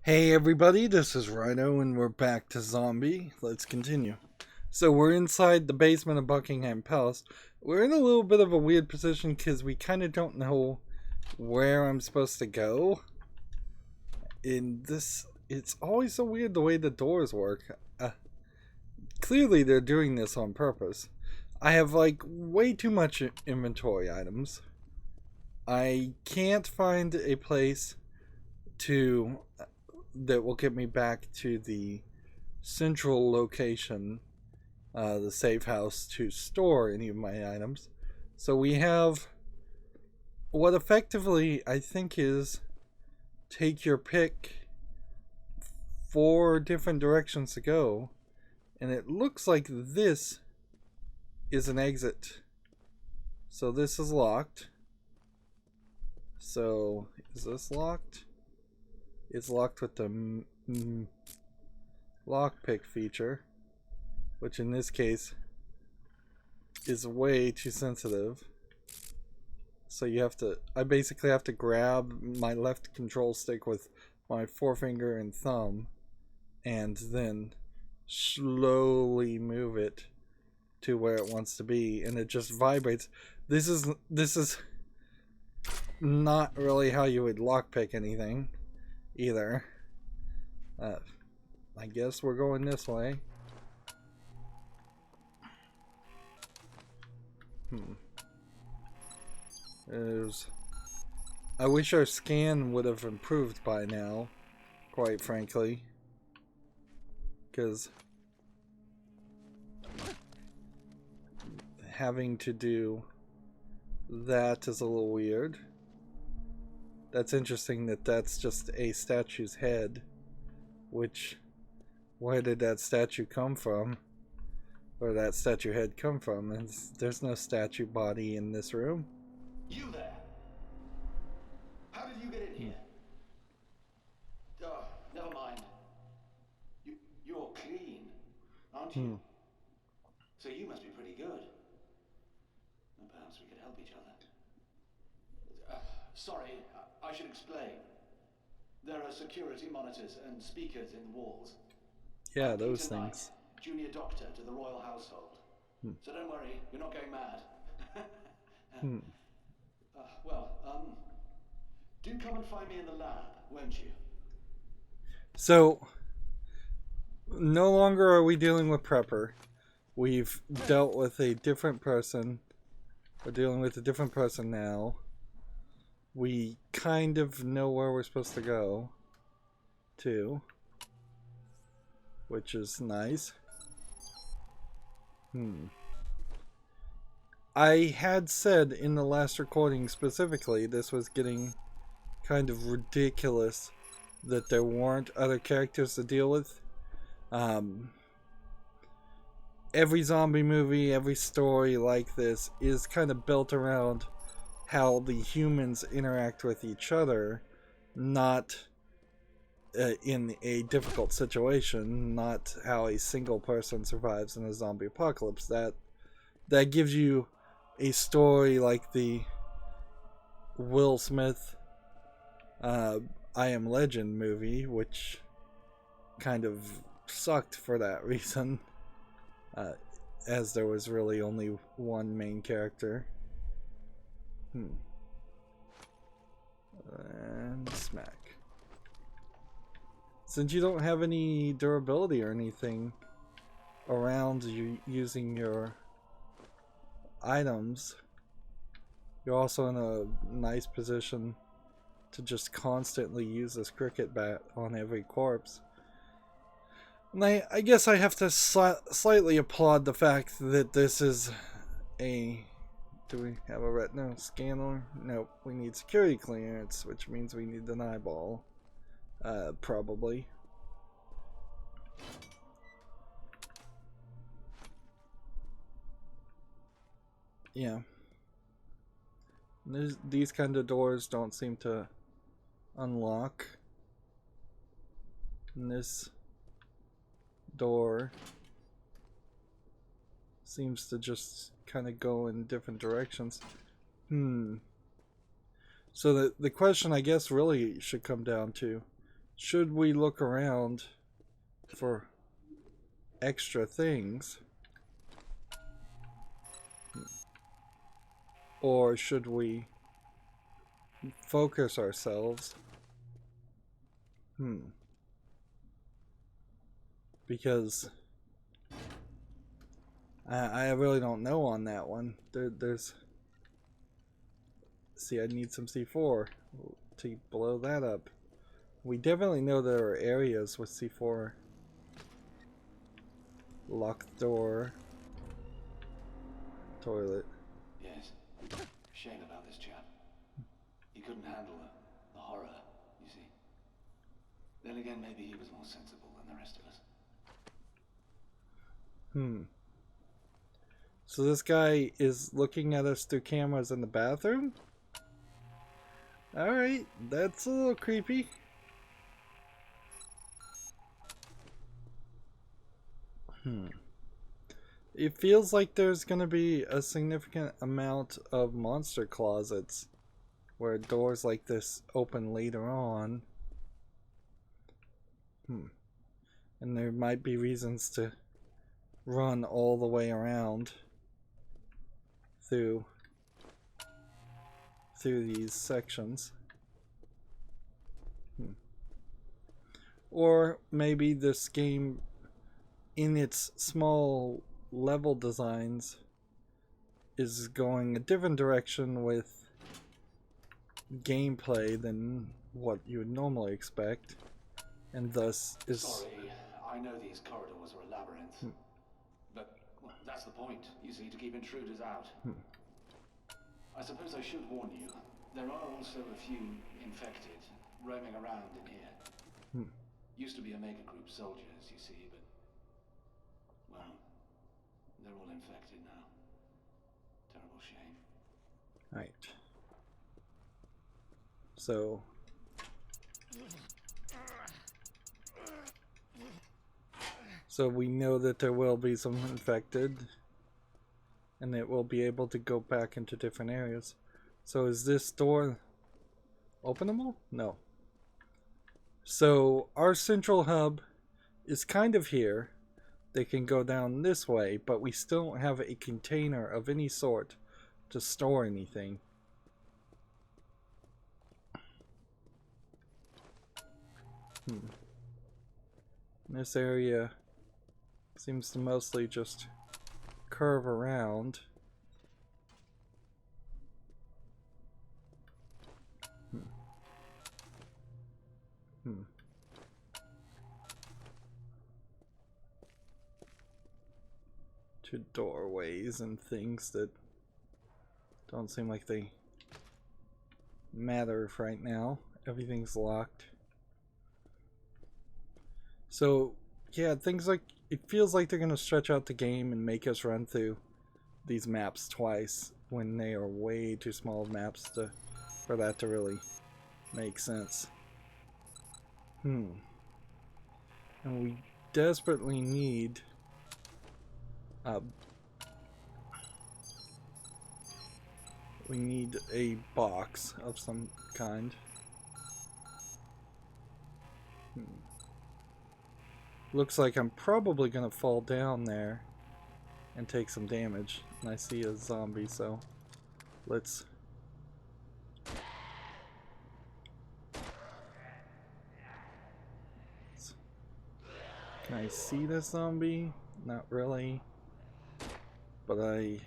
Hey everybody, this is Rydo and we're back to Zombie. Let's continue. So we're inside the basement of Buckingham Palace. We're in a little bit of a weird position because we kind of don't know where I'm supposed to go. In this, it's always so weird the way the doors work. Clearly they're doing this on purpose. I have like way too much inventory items. I can't find a place to that will get me back to the central location, the safe house, to store any of my items. So we have what effectively I think is take your pick, 4 different directions to go, and it looks like this is an exit. So this is locked. So is this locked? It's locked with the lockpick feature, which in this case is way too sensitive. So I basically have to grab my left control stick with my forefinger and thumb and then slowly move it to where it wants to be, and it just vibrates. This is not really how you would lockpick anything either. I guess we're going this way. I wish our scan would have improved by now, quite frankly, because having to do that is a little weird. That's interesting that that's just a statue's head, which, where did that statue come from? Where did that statue head come from? And there's no statue body in this room. You there? How did you get in here? Oh, never mind. You're clean, aren't you? So you must be pretty good. And perhaps we could help each other. Sorry, I should explain. There are security monitors and speakers in the walls. Yeah, those things. Junior doctor to the royal household. So don't worry, you're not going mad. Do come and find me in the lab, won't you? So, no longer are we dealing with Prepper. We've dealt with a different person. We're dealing with a different person now. We kind of know where we're supposed to go to, which is nice. I had said in the last recording specifically this was getting kind of ridiculous that there weren't other characters to deal with. Every zombie movie, every story like this is kind of built around how the humans interact with each other, not in a difficult situation, not how a single person survives in a zombie apocalypse. That gives you a story like the Will Smith I Am Legend movie, which kind of sucked for that reason, as there was really only one main character. And smack. Since you don't have any durability or anything around you using your items, you're also in a nice position to just constantly use this cricket bat on every corpse. And I guess I have to slightly applaud the fact that this is a... Do we have a retina scanner? Nope, we need security clearance, which means we need an eyeball. Probably. Yeah. These kind of doors don't seem to unlock. And this door seems to just kind of go in different directions. So the question I guess really should come down to, should we look around for extra things? Or should we focus ourselves? Because I really don't know on that one. There's... See, I need some C4 to blow that up. We definitely know there are areas with C4. Locked door. Toilet. Yes. Shame about this chap. He couldn't handle the horror, you see. Then again, maybe he was more sensible than the rest of us. So this guy is looking at us through cameras in the bathroom? Alright, that's a little creepy. It feels like there's gonna be a significant amount of monster closets where doors like this open later on. And there might be reasons to run all the way around through these sections. Or maybe this game, in its small level designs, is going a different direction with gameplay than what you would normally expect, and thus is... Sorry, I know these corridors are a labyrinth. But well, that's the point, you see, to keep intruders out. I suppose I should warn you, there are also a few infected roaming around in here. Used to be Omega Group soldiers, you see, but... well, they're all infected now. Terrible shame. Right. So... So we know that there will be some infected, and it will be able to go back into different areas. So is this door openable? No. So our central hub is kind of here. They can go down this way, but we still don't have a container of any sort to store anything. This area seems to mostly just curve around. To doorways and things that don't seem like they matter right now. Everything's locked. So yeah, things like, it feels like they're gonna stretch out the game and make us run through these maps twice when they are way too small maps for that to really make sense. And we desperately need we need a box of some kind. Looks like I'm probably gonna fall down there and take some damage. And I see a zombie, so let's... Can I see this zombie? Not really. But I'm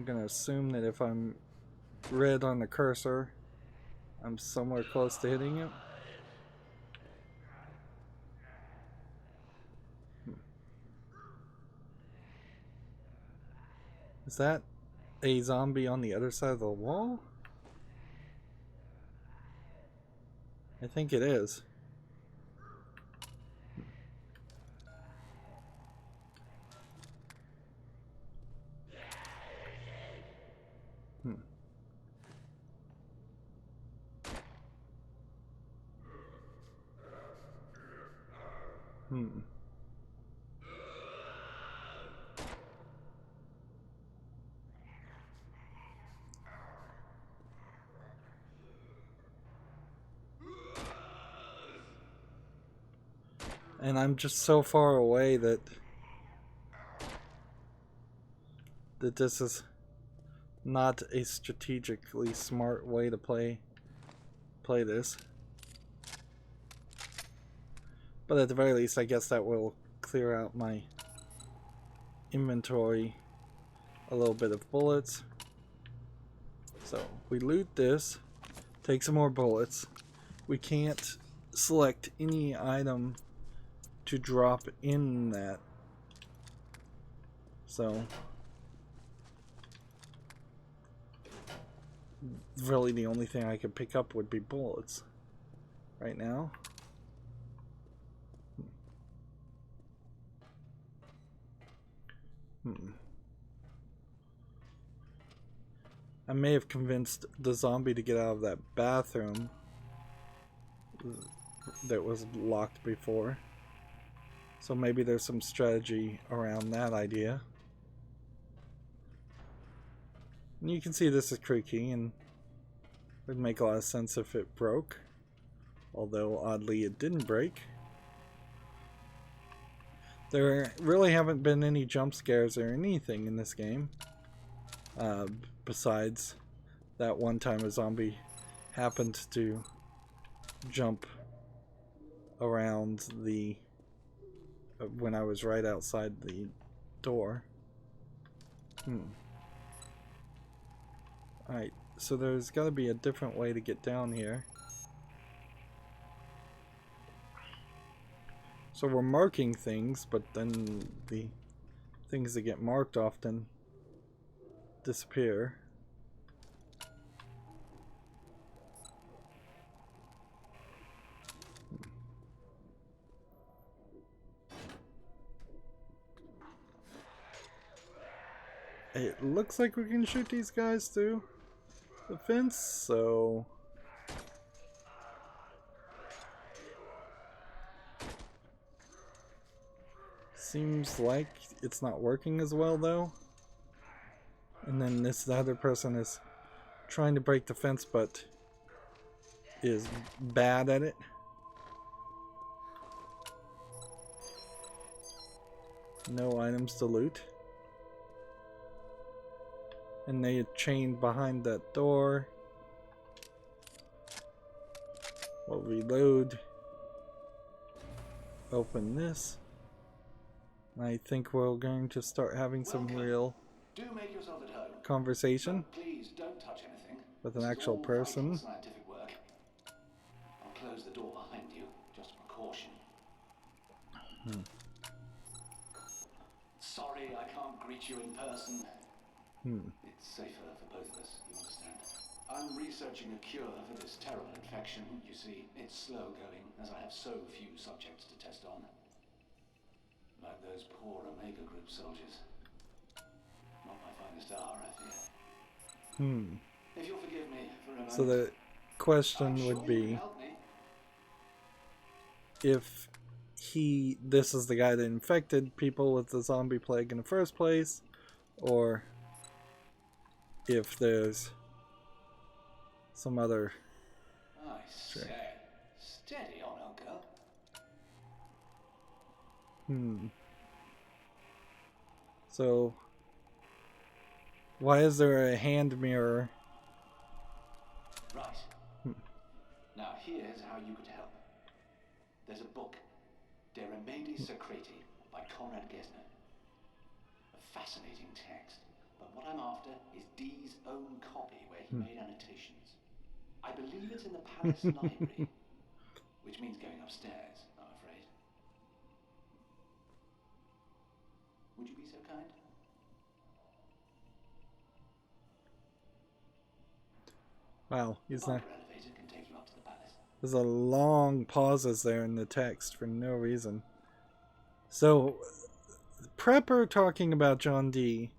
gonna assume that if I'm red on the cursor, I'm somewhere close to hitting it. Is that a zombie on the other side of the wall? I think it is. And I'm just so far away that this is not a strategically smart way to play this. But at the very least, I guess that will clear out my inventory a little bit of bullets. So we loot this, take some more bullets. We can't select any item to drop in that. So really the only thing I could pick up would be bullets right now. I may have convinced the zombie to get out of that bathroom that was locked before. So maybe there's some strategy around that idea. And you can see this is creaky, and it would make a lot of sense if it broke. Although, oddly, it didn't break. There really haven't been any jump scares or anything in this game. Besides that one time a zombie happened to jump around the when I was right outside the door. Alright, so there's got to be a different way to get down here. So we're marking things, but then the things that get marked often disappear. It looks like we can shoot these guys through the fence, so seems like it's not working as well though. And then this other person is trying to break the fence but is bad at it. No items to loot. And they are chained behind that door. We'll reload. Open this. I think we're going to start having some real conversation Please don't touch anything. with an actual person. Scientific work. I'll close the door behind you, just a precaution. Sorry, I can't greet you in person. It's safer for both of us, you understand. I'm researching a cure for this terrible infection. You see, it's slow going, as I have so few subjects to test on. Like those poor Omega Group soldiers. Not my finest hour, I fear. If you'll forgive me for a moment. So the question would be, if this is the guy that infected people with the zombie plague in the first place, or if there's some other. I say, steady on, old girl. So why is there a hand mirror? Right. Now here's how you could help. There's a book, De Remedii Secreti, by Conrad Gesner. A fascinating text, but what I'm after is Dee's own copy where he made annotations. I believe it's in the palace library, which means going upstairs, I'm afraid. Would you be so kind? Wow, he's not. Elevator can take you up to the palace. There's a long pauses there in the text for no reason. So, Prepper talking about John Dee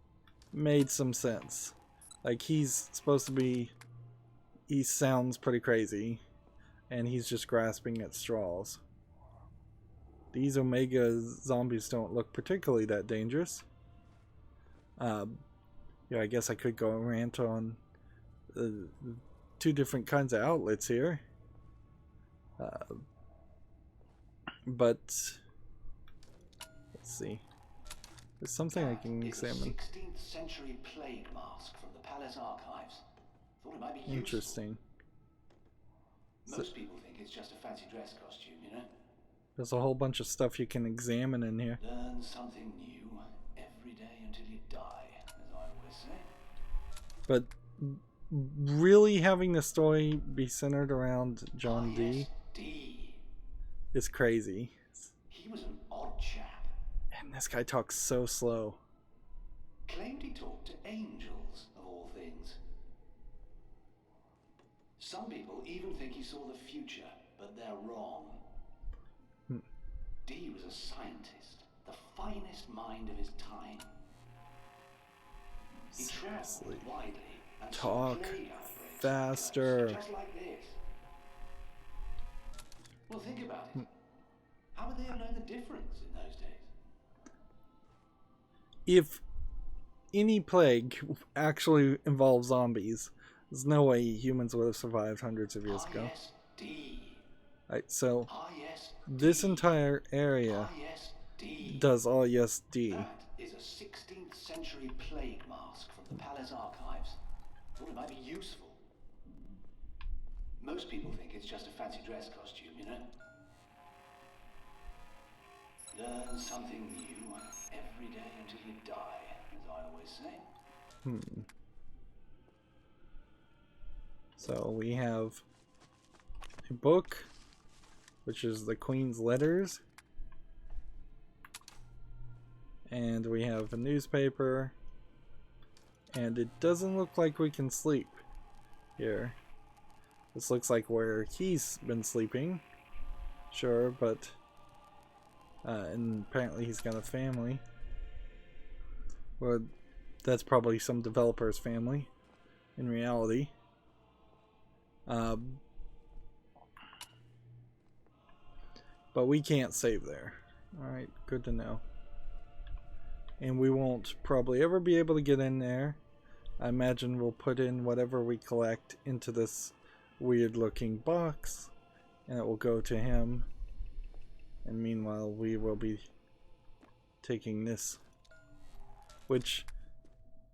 made some sense. Like, he's supposed to be. He sounds pretty crazy, and he's just grasping at straws. These Omega zombies don't look particularly that dangerous. Yeah, I guess I could go and rant on two different kinds of outlets here. But Let's see. There's something I can examine. It's a 16th century plague mask from the palace archives. Thought it might be useful. Interesting. Most people think it's just a fancy dress costume, you know? There's a whole bunch of stuff you can examine in here. Learn something new every day until you die, as I always say. But really having the story be centered around John Yes, D D. is crazy. He was an odd chap. And this guy talks so slow. Claimed he talked to angels, of all things. Some people even think he saw the future, but they're wrong. D was a scientist, the finest mind of his time. He traveled widely and saw Talk plague outbreaks faster. just like this. Well, think about it. How would they have known the difference in those days? If any plague actually involves zombies, there's no way humans would have survived hundreds of years ago. Yes, D. Right, so Yes, this entire area yes, D. does all yes D. That is a 16th century plague mask from the palace archives. Thought it might be useful. Most people think it's just a fancy dress costume, you know? Learn something new every day until you die, as I always say. So we have a book, which is the Queen's Letters. And we have a newspaper. And it doesn't look like we can sleep here. This looks like where he's been sleeping. Sure, but... and apparently he's got a family. Well, that's probably some developer's family, in reality. But we can't save there. Alright, good to know. And we won't probably ever be able to get in there. I imagine we'll put in whatever we collect into this weird looking box, and it will go to him. And meanwhile, we will be taking this. Which,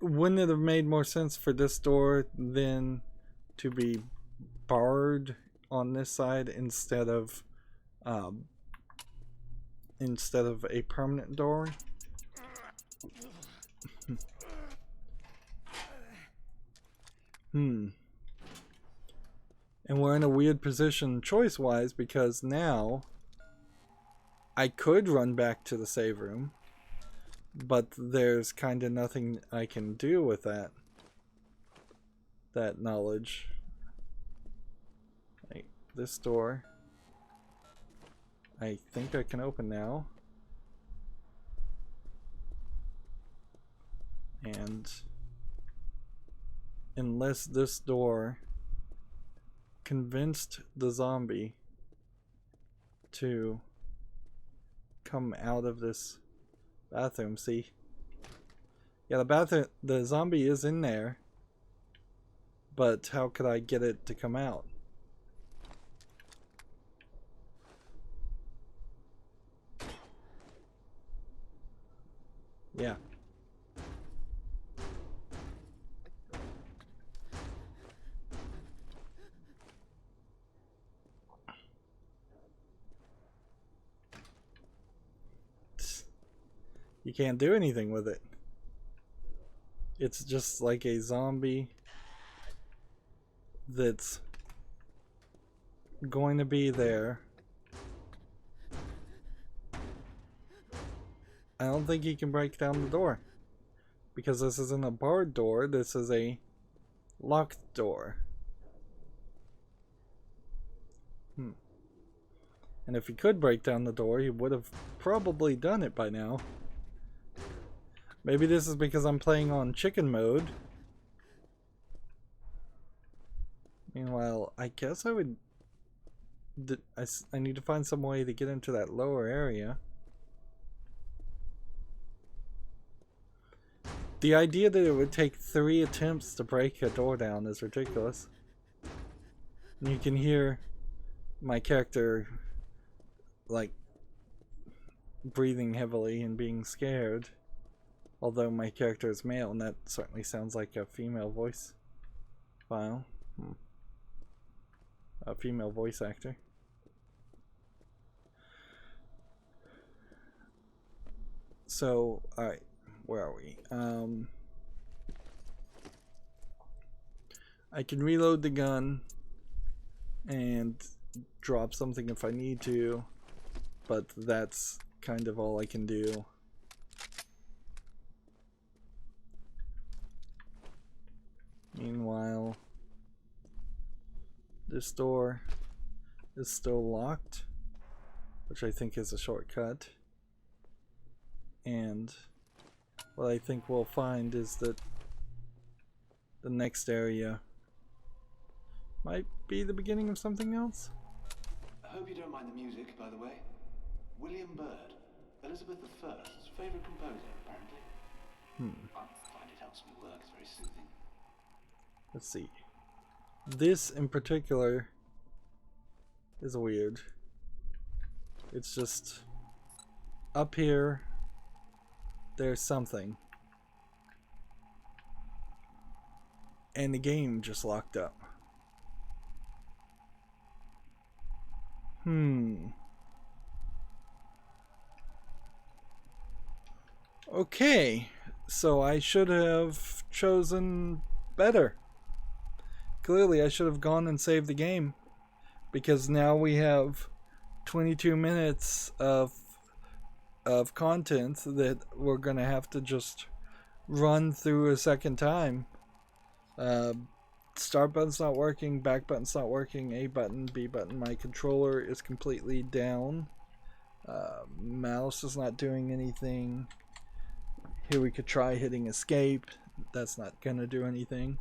wouldn't it have made more sense for this door than to be barred on this side instead of a permanent door? And we're in a weird position choice-wise because now I could run back to the save room, but there's kind of nothing I can do with that knowledge. Like this door, I think I can open now. And unless this door convinced the zombie to come out of this bathroom, see? Yeah, the zombie is in there, but how could I get it to come out? Yeah. You can't do anything with it. It's just like a zombie that's going to be there. I don't think he can break down the door, because this isn't a barred door, this is a locked door. And if he could break down the door, he would have probably done it by now. Maybe this is because I'm playing on chicken mode. Meanwhile, I guess I would... I need to find some way to get into that lower area. The idea that it would take 3 attempts to break a door down is ridiculous. And you can hear my character, like, breathing heavily and being scared. Although my character is male, and that certainly sounds like a female voice file. A female voice actor. So, alright, where are we? I can reload the gun and drop something if I need to, but that's kind of all I can do. Meanwhile, this door is still locked, which I think is a shortcut. And what I think we'll find is that the next area might be the beginning of something else. I hope you don't mind the music, by the way. William Byrd, Elizabeth I's favorite composer, apparently. I find it helps me work. It's very soothing. Let's see. This in particular is weird. It's just up here. There's something. And the game just locked up. Okay, so I should have chosen better. Clearly I should have gone and saved the game, because now we have 22 minutes of content that we're gonna have to just run through a second time. Start button's not working, back button's not working, A button, B button. My controller is completely down. Mouse is not doing anything. Here we could try hitting escape. That's not gonna do anything.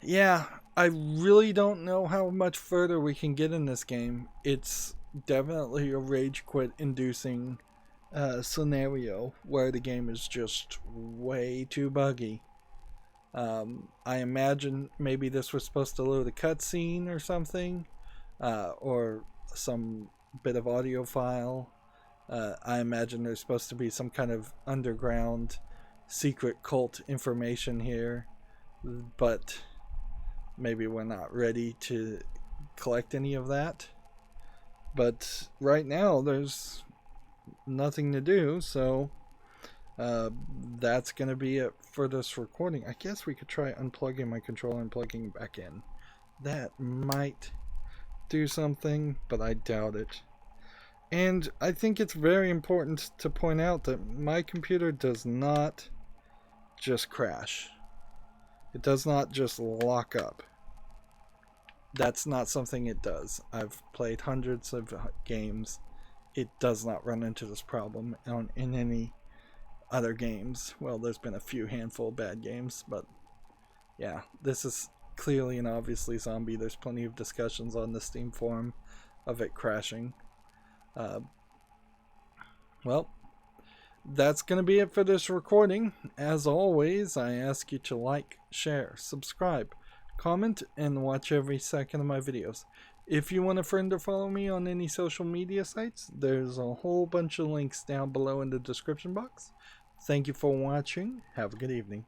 Yeah, I really don't know how much further we can get in this game. It's definitely a rage quit inducing scenario where the game is just way too buggy. I imagine maybe this was supposed to load a cutscene or something, or some bit of audio file. I imagine there's supposed to be some kind of underground secret cult information here, but maybe we're not ready to collect any of that. But right now there's nothing to do, so that's gonna be it for this recording. I guess we could try unplugging my controller and plugging it back in. That might do something, but I doubt it. And I think it's very important to point out that my computer does not just crash. It does not just lock up. That's not something it does. I've played hundreds of games. It does not run into this problem in any other games. Well, there's been a few handful of bad games, but yeah, this is clearly and obviously Zombie. There's plenty of discussions on the Steam forum of it crashing. Well, that's going to be it for this recording. As always, I ask you to like, share, subscribe, comment, and watch every second of my videos. If you want a friend or follow me on any social media sites, there's a whole bunch of links down below in the description box. Thank you for watching. Have a good evening.